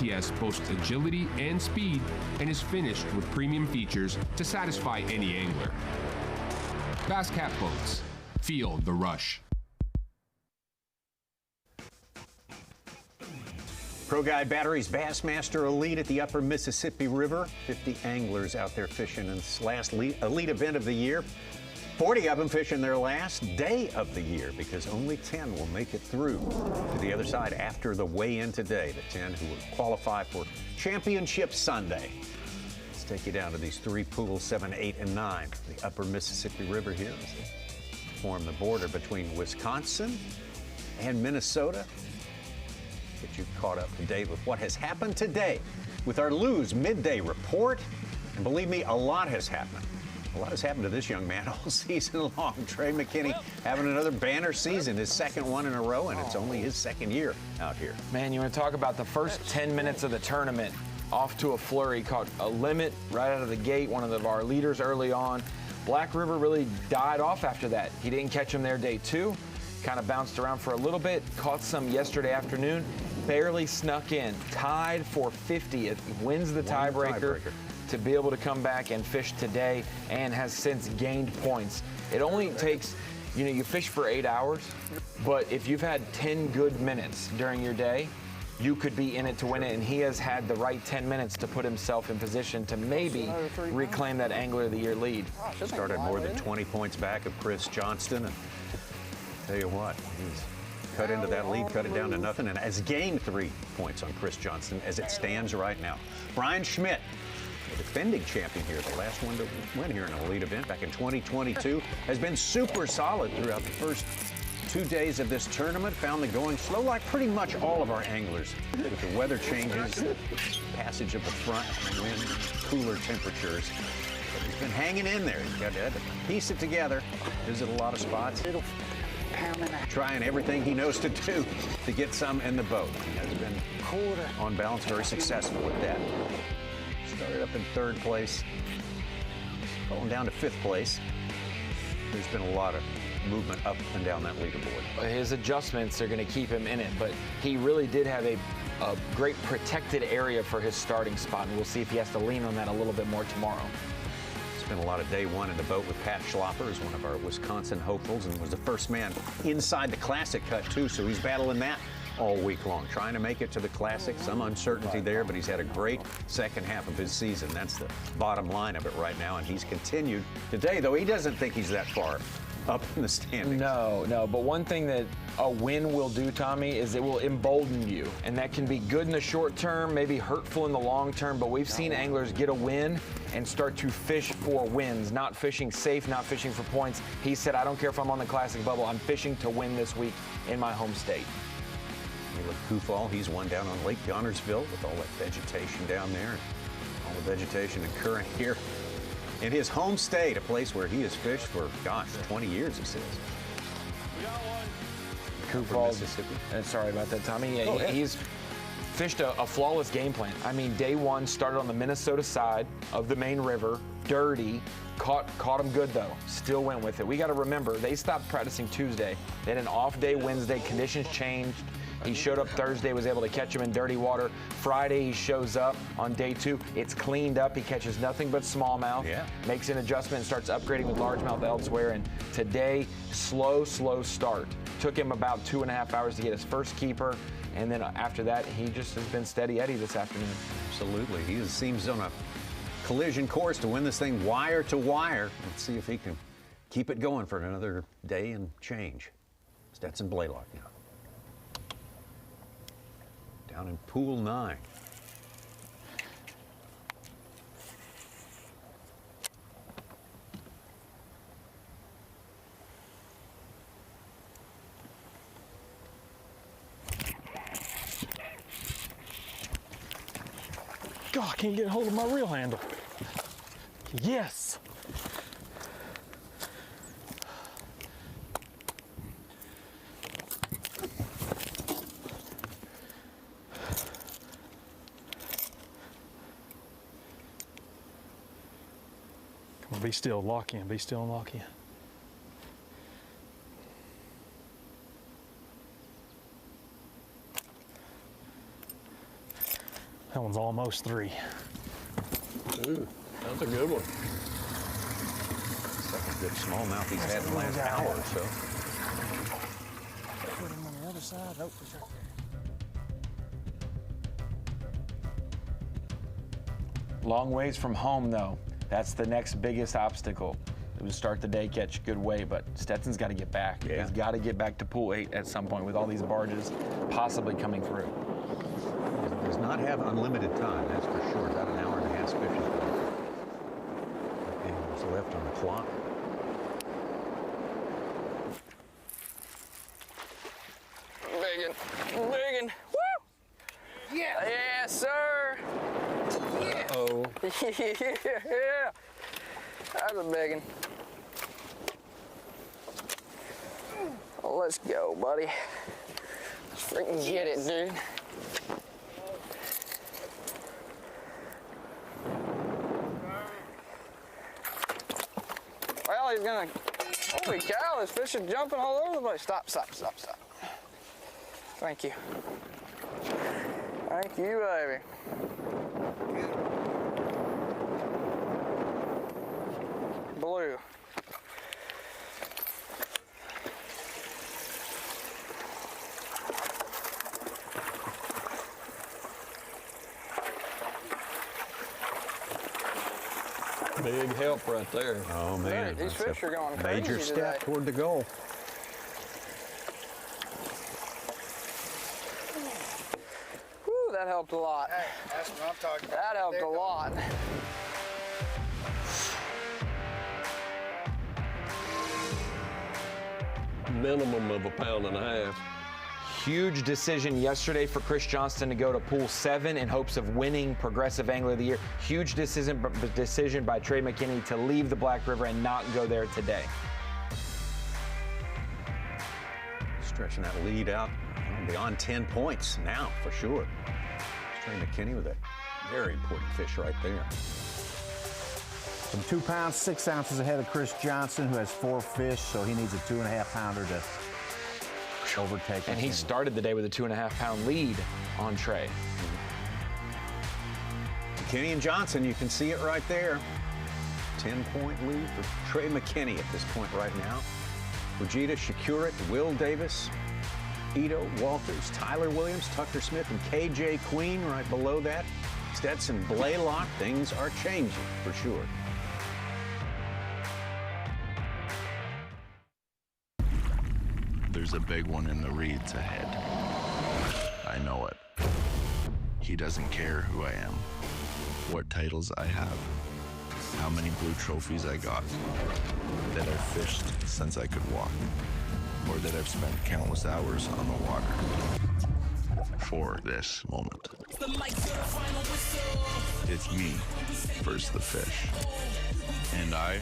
BTS boasts agility and speed and is finished with premium features to satisfy any angler. Bass Cat Boats. Feel the rush. Pro Guide Batteries Bassmaster Elite at the Upper Mississippi River. 50 anglers out there fishing in this last elite event of the year. 40 of them fishing their last day of the year because only 10 will make it through to the other side after the weigh-in today. The 10 who will qualify for Championship Sunday. Let's take you down to these three pools, 7, 8, and 9. The Upper Mississippi River here as they form the border between Wisconsin and Minnesota. Get you caught up to date with what has happened today with our Lose Midday Report. And believe me, a lot has happened. A lot has happened to this young man all season long. Trey McKinney having another banner season, his second one in a row, and it's only his second year out here. Man, you want to talk about the first 10 minutes of the tournament, off to a flurry, caught a limit right out of the gate, one of our leaders early on. Black River really died off after that. He didn't catch him there day 2, kind of bounced around for a little bit, caught some yesterday afternoon, barely snuck in, tied for 50. It wins the tiebreaker to be able to come back and fish today, and has since gained points. It only takes, you fish for 8 hours, but if you've had 10 good minutes during your day, you could be in it to win it, and he has had the right 10 minutes to put himself in position to maybe reclaim that Angler of the Year lead. Started more than 20 points back of Chris Johnston, and tell you what, he's cut into that lead, cut it down to nothing, and has gained 3 points on Chris Johnston as it stands right now. Brian Schmidt, the defending champion here, the last one to win here in an elite event back in 2022, has been super solid throughout the first 2 days of this tournament. Found the going slow like pretty much all of our anglers with the weather changes, passage of the front, wind, cooler temperatures. But he's been hanging in there. He's got to piece it together, visit a lot of spots, trying everything he knows to do to get some in the boat. He has been, on balance, very successful with that. Started up in 3rd place, falling down to 5th place. There's been a lot of movement up and down that leaderboard. His adjustments are going to keep him in it, but he really did have a great protected area for his starting spot, and we'll see if he has to lean on that a little bit more tomorrow. Spent a lot of day 1 in the boat with Pat Schlopper as one of our Wisconsin hopefuls, and was the first man inside the Classic cut too, so he's battling that all week long, trying to make it to the Classic. Some uncertainty there, but he's had a great second half of his season. That's the bottom line of it right now, and he's continued today, though he doesn't think he's that far up in the standings. No, but one thing that a win will do, Tommy, is it will embolden you, and that can be good in the short term, maybe hurtful in the long term, but we've seen anglers get a win and start to fish for wins, not fishing safe, not fishing for points. He said, I don't care if I'm on the Classic bubble, I'm fishing to win this week in my home state. You look Kuphall, he's one down on Lake Gonnersville with all that vegetation down there, and all the vegetation occurring here in his home state, a place where he has fished for, gosh, 20 years, he says. Kuphall, Mississippi. Sorry about that, Tommy. Yeah, he's fished a flawless game plan. I mean, day 1 started on the Minnesota side of the main river, dirty, caught him good though, still went with it. We got to remember, they stopped practicing Tuesday. They had an off day Wednesday, conditions changed. He showed up Thursday, was able to catch him in dirty water. Friday, he shows up on day 2. It's cleaned up. He catches nothing but smallmouth. Yeah. Makes an adjustment and starts upgrading with largemouth elsewhere. And today, slow start. Took him about 2.5 hours to get his first keeper. And then after that, he just has been steady Eddie this afternoon. Absolutely. He seems on a collision course to win this thing wire to wire. Let's see if he can keep it going for another day and change. Stetson Blaylock now. Down in pool 9. God, I can't get a hold of my reel handle. Yes. Come on, be still, lock in, be still and lock in. That one's almost 3. Ooh, that's a good one. Second good smallmouth he's had in the last hour or so. Put him on the other side. Nope, he's right there. Long ways from home, though. That's the next biggest obstacle. It would start the day, catch a good way, but Stetson's got to get back. Yeah. He's got to get back to pool 8 at some point with all these barges possibly coming through. He does not have unlimited time, that's for sure. About an hour and a half fishing. What's left on the clock? Biggin. Woo! Yeah. Yes, sir. Yeah. Oh. Yeah. That's a biggin. Well, let's go, buddy. Let's freaking get it, dude. Well, he's gonna. Holy cow, this fish is jumping all over the place. Stop. Thank you. Thank you, baby. Blue. Big help right there. Oh, man. These that's fish a are going major crazy step today. toward the goal. Whew, that helped a lot. Hey, that's what I'm talking about. That helped a lot. Minimum of 1.5 pounds. Huge decision yesterday for Chris Johnston to go to pool 7 in hopes of winning Progressive Angler of the Year. Huge decision by Trey McKinney to leave the Black River and not go there today. Stretching that lead out beyond 10 points now, for sure. Trey McKinney with a very important fish right there. From 2 pounds, 6 ounces ahead of Chris Johnson, who has 4 fish, so he needs a 2.5 pounder to overtake. And he started the day with a 2.5 pound lead on Trey. McKinney and Johnson, you can see it right there. 10-point lead for Trey McKinney at this point right now. Fujita, Shakurit, Will Davis, Ito, Walters, Tyler Williams, Tucker Smith, and KJ Queen right below that. Stetson, Blaylock. Things are changing for sure. There's a big one in the reeds ahead. I know it. He doesn't care who I am, what titles I have, how many blue trophies I got, that I've fished since I could walk, or that I've spent countless hours on the water for this moment. It's me versus the fish. And I